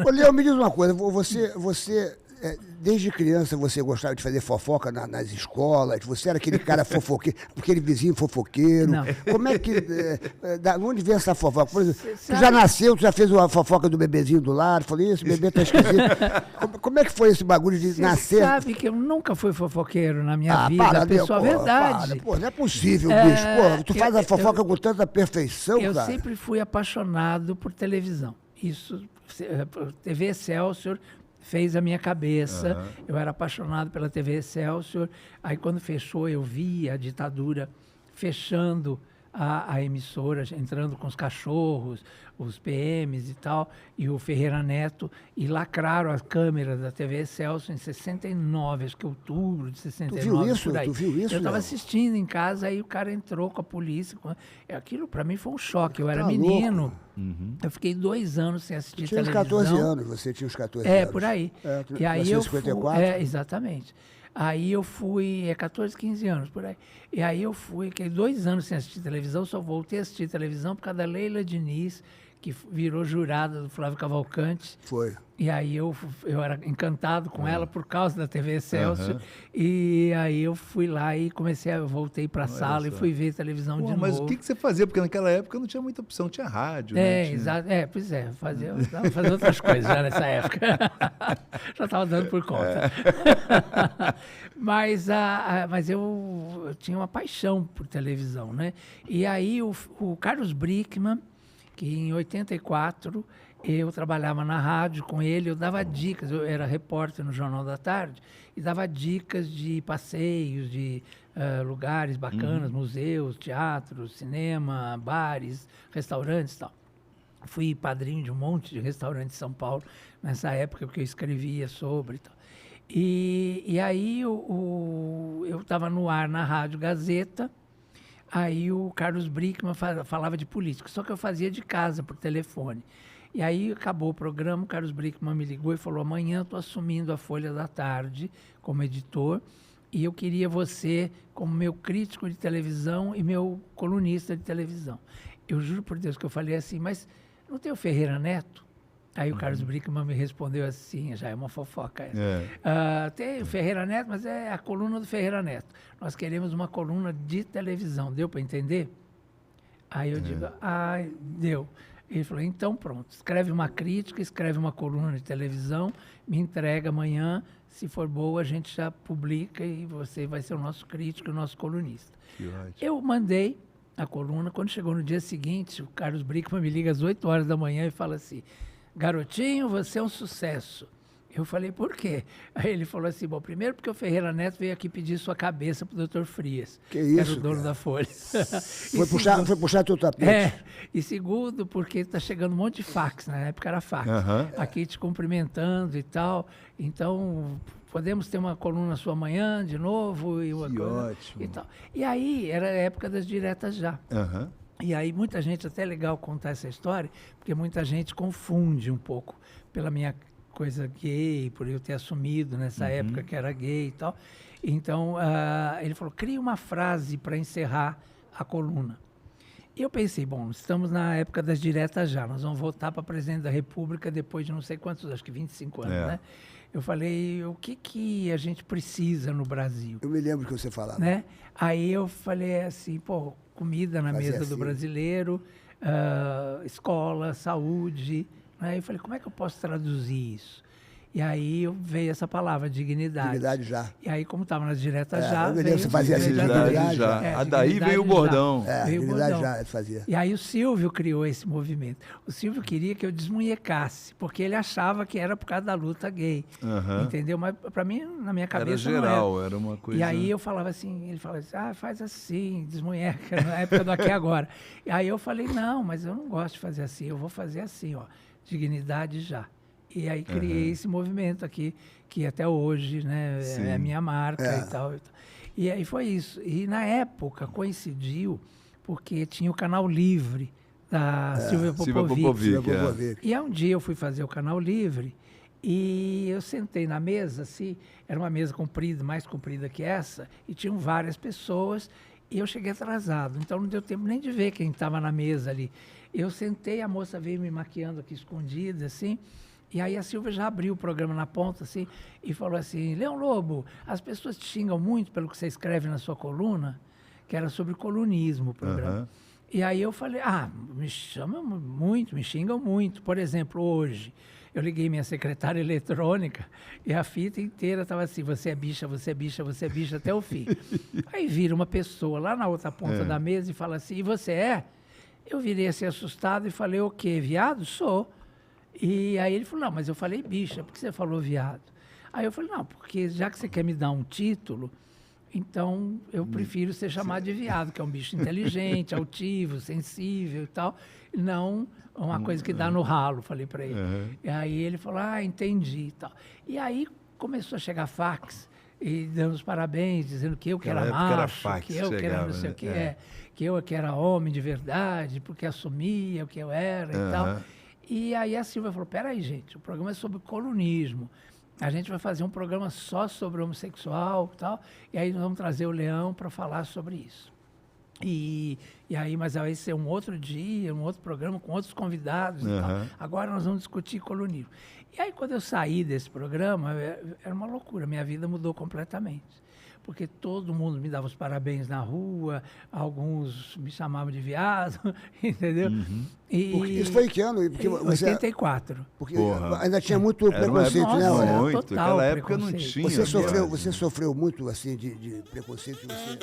Ô, Léo, me diz uma coisa, desde criança você gostava de fazer fofoca nas escolas, você era aquele cara fofoqueiro, aquele vizinho fofoqueiro. Não. Como é que, onde vem essa fofoca? Por exemplo, tu sabe- já nasceu, tu já fez uma fofoca do bebezinho do lado, falei, esse bebê tá esquisito. Como é que foi esse bagulho de Você nascer? sabe que eu nunca fui fofoqueiro na minha vida, Léo, pessoal, pô, verdade. para, pô, não é possível, bicho. Pô, tu faz a fofoca com tanta perfeição, Eu cara. sempre fui apaixonado por televisão. Isso, TV Excelsior fez a minha cabeça. Eu era apaixonado pela TV Excelsior. Aí, quando fechou, eu vi a ditadura fechando a emissora, entrando com os cachorros, os PMs e tal, e o Ferreira Neto, e lacraram as câmeras da TV Excelsior em 69, acho que outubro de 69. Tu viu isso? Por aí. Tu viu isso, Eu estava Léo? assistindo em casa, aí o cara entrou com a polícia. Aquilo para mim foi um choque. Eu era Tá menino. Eu fiquei 2 anos sem assistir Tinha uns televisão. 14 anos, você tinha uns 14 anos. Por aí. Tu E aí eu fui, 1954? exatamente. Aí eu fui, 14, 15 anos, por aí. E aí eu fui, fiquei 2 anos sem assistir televisão, só voltei a assistir televisão por causa da Leila Diniz, que virou jurada do Flávio Cavalcante. Foi. E aí eu era encantado com ela por causa da TV Excelsior. E aí eu fui lá e voltei para a sala e fui ver televisão de Mas novo. o que você fazia? Porque naquela época não tinha muita opção, tinha rádio, né? Tinha... Exato. Pois é, fazer outras coisas já nessa época. Já estava dando por conta. Mas eu tinha uma paixão por televisão, né? E aí o Carlos Brickman, que em 84 eu trabalhava na rádio com ele, eu dava dicas, eu era repórter no Jornal da Tarde, e dava dicas de passeios, de lugares bacanas, museus, teatros, cinema, bares, restaurantes e tal. Fui padrinho de um monte de restaurantes em São Paulo, nessa época, porque eu escrevia sobre e tal. E aí eu estava no ar na Rádio Gazeta. Aí o Carlos Brickman falava de política, só que eu fazia de casa, por telefone. E aí acabou o programa, o Carlos Brickman me ligou e falou, amanhã eu estou assumindo a Folha da Tarde como editor e eu queria você como meu crítico de televisão e meu colunista de televisão. Eu juro por Deus que eu falei assim, mas não tem o Ferreira Neto? Aí o Carlos Brickman me respondeu assim, já é uma fofoca essa. Tem o Ferreira Neto, mas é a coluna do Ferreira Neto. Nós queremos uma coluna de televisão, deu para entender? Aí eu digo, deu. Ele falou, então pronto, escreve uma crítica, escreve uma coluna de televisão, me entrega amanhã, se for boa a gente já publica e você vai ser o nosso crítico, o nosso colunista. Que ótimo. Eu mandei a coluna, quando chegou no dia seguinte, o Carlos Brickman me liga às 8 horas da manhã e fala assim, garotinho, você é um sucesso. Eu falei, por quê? Aí ele falou assim, bom, primeiro porque o Ferreira Neto veio aqui pedir sua cabeça pro Dr. Frias, Que isso, era o dono cara? da Folha. Foi puxar teu tapete. E segundo, porque está chegando um monte de fax, na época era fax, aqui te cumprimentando e tal. Então, podemos ter uma coluna sua amanhã de novo? E uma Que coisa, ótimo. e tal. E aí, era a época das diretas já. E aí, muita gente, até é legal contar essa história, porque muita gente confunde um pouco pela minha coisa gay, por eu ter assumido nessa época que era gay e tal. Então, ele falou, cria uma frase para encerrar a coluna. E eu pensei, bom, estamos na época das diretas já, nós vamos voltar para presidente da República depois de não sei quantos, acho que 25 anos, né? Eu falei, o que a gente precisa no Brasil? Eu me lembro que você falava. Né? Aí eu falei assim, pô, comida na Fazia mesa assim. do brasileiro, escola, saúde. Aí eu falei, como é que eu posso traduzir isso? E aí veio essa palavra, dignidade. Dignidade já. E aí, como estava nas diretas já... eu me lembro, você fazia assim, Dignidade já. Daí dignidade veio o bordão. Veio o dignidade bordão. já fazia. E aí o Silvio criou esse movimento. O Silvio queria que eu desmunhecasse, porque ele achava que era por causa da luta gay. Entendeu? Mas para mim, na minha cabeça, Era geral, não era. era uma coisa... E aí eu falava assim, ele falava assim, faz assim, desmunheca, na época do aqui e agora. E aí eu falei, não, mas eu não gosto de fazer assim, eu vou fazer assim, ó, dignidade já. E aí criei esse movimento aqui, que até hoje, né, é a minha marca e tal. E aí foi isso. E na época coincidiu, porque tinha o Canal Livre da Silvia Popovic. E aí um dia eu fui fazer o Canal Livre e eu sentei na mesa, assim, era uma mesa comprida, mais comprida que essa, e tinham várias pessoas, e eu cheguei atrasado, então não deu tempo nem de ver quem estava na mesa ali. Eu sentei, a moça veio me maquiando aqui escondida, assim, E aí a Silvia já abriu o programa na ponta, assim, e falou assim, Leão Lobo, as pessoas te xingam muito pelo que você escreve na sua coluna, que era sobre colunismo o programa. Aham. E aí eu falei, me chamam muito, me xingam muito. Por exemplo, hoje, eu liguei minha secretária eletrônica e a fita inteira estava assim, você é bicha, você é bicha, você é bicha, até o fim. Aí vira uma pessoa lá na outra ponta da mesa e fala assim, e você é? Eu virei assim assustado e falei, o quê, viado? Sou. E aí ele falou, não, mas eu falei bicha, por que você falou viado? Aí eu falei, não, porque já que você quer me dar um título, então eu prefiro ser chamado de viado, que é um bicho inteligente, altivo, sensível e tal, não uma coisa que dá no ralo, falei para ele. E aí ele falou, entendi e tal. E aí começou a chegar fax e dando os parabéns, dizendo que eu que era Naquela época era macho, fax que eu que era chegava, não sei né? o que que eu que era homem de verdade, porque assumia o que eu era e tal. E aí a Silvia falou, peraí, gente, o programa é sobre colunismo. A gente vai fazer um programa só sobre homossexual e tal, e aí nós vamos trazer o Leão para falar sobre isso. E aí, mas vai ser um outro dia, um outro programa com outros convidados e tal. Agora nós vamos discutir colunismo. E aí, quando eu saí desse programa, era uma loucura, minha vida mudou completamente. Porque todo mundo me dava os parabéns na rua, alguns me chamavam de viado, entendeu? Isso foi em que ano? Porque 84. Porque ainda tinha muito Era uma preconceito, época né? Nossa, Olha? muito. total Naquela época não preconceito. tinha. Você sofreu muito, assim, de preconceito? Você...